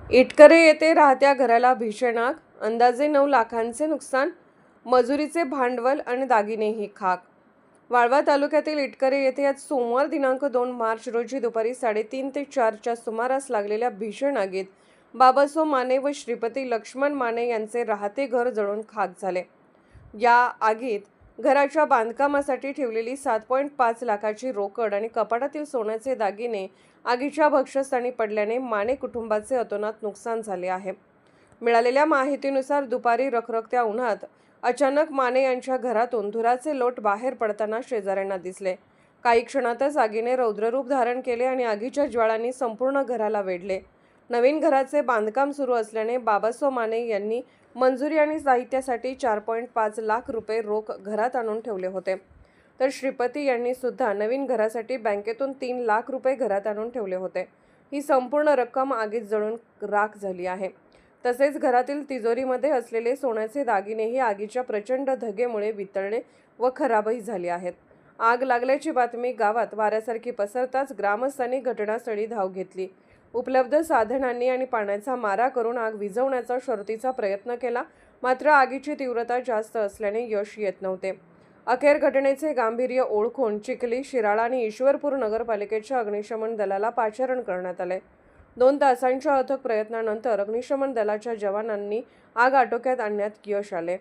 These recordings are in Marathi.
इटकरे येथे राहत्या घराला भीषण आग, अंदाजे 9 लाखांचे नुकसान, मजुरीचे भांडवल आणि दागिनेही खाक. वाळवा तालुक्यातील इटकरे येथे आज सोमवार दिनांक 2 मार्च रोजी दुपारी 3:30 ते 4च्या सुमारास लागलेल्या भीषण आगीत बाबासो माने व श्रीपती लक्ष्मण माने यांचे राहते घर जळून खाक झाले. या आगीत घराच्या बांधकामासाठी ठेवलेली 7.5 लाखाची रोकड आणि कपाटातील सोन्याचे दागिने आगीच्या भक्ष्यस्थानी पडल्याने माने कुटुंबाचे अतोनात नुकसान झाले आहे. मिळालेल्या माहितीनुसार दुपारी रखरखत्या उन्हात अचानक माने यांच्या घरातून धुराचे लोट बाहेर पडताना शेजाऱ्यांना दिसले. काही क्षणातच आगीने रौद्ररूप धारण केले आणि आगीच्या ज्वाळांनी संपूर्ण घराला वेढले. नवीन घराचे बांधकाम सुरू असल्याने बाबासो माने यांनी मंजुरी आणि साहित्यासाठी 4.5 लाख रुपये रोख घरात आणून ठेवले होते. तर श्रीपती यांनी सुद्धा नवीन घरासाठी बँकेतून 3 लाख रुपये घरात आणून ठेवले होते. ही संपूर्ण रक्कम आगीत जळून राख झाली आहे. तसेच घरातील तिजोरीमध्ये असलेले सोन्याचे दागिनेही आगीच्या प्रचंड धगेमुळे वितळले व खराबही झाले आहेत. आग लागल्याची बातमी गावात वाऱ्यासारखी पसरताच ग्रामस्थांनी घटनास्थळी धाव घेतली. उपलब्ध साधनांनी आणि पाण्याचा मारा करून आग विझवण्याचा शर्थीचा प्रयत्न केला, मात्र आगीची तीव्रता जास्त असल्याने यश येत नव्हते. अखेर घटनेचे गांभीर्य ओळखून चिखली, शिराळा आणि ईश्वरपूर नगरपालिकेच्या अग्निशमन दलाला पाचारण करण्यात आले. 2 तासांच्या अथक प्रयत्नानंतर अग्निशमन दलाच्या जवानांनी आग आटोक्यात आणण्यात यश आले.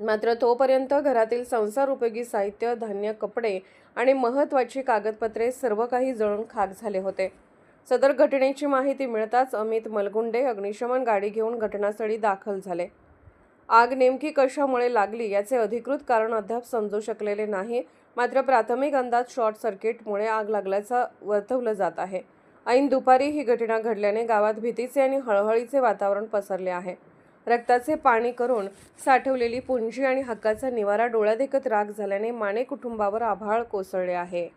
मात्र तोपर्यंत घरातील संसार उपयोगी साहित्य, धान्य, कपडे आणि महत्त्वाची कागदपत्रे सर्व काही जळून खाक झाले होते. सदर घटनेची माहिती मिळताच अमित मलगुंडे अग्निशमन गाडी घेऊन घटनास्थळी दाखल झाले. आग नेमकी कशामुळे लागली याचे अधिकृत कारण अद्याप समजू शकलेले नाही. मात्र प्राथमिक अंदाज शॉर्ट सर्किटमुळे आग लागल्याचं वर्तवलं जात आहे. ऐन दुपारी ही घटना घडल्याने गावात भीतीचे आणि हळहळीचे वातावरण पसरले आहे. रक्ताचे पाणी करून साठवलेली पुंजी आणि हक्काचा निवारा डोळ्यादेखत राख झाल्याने माने कुटुंबावर आभाळ कोसळले आहे.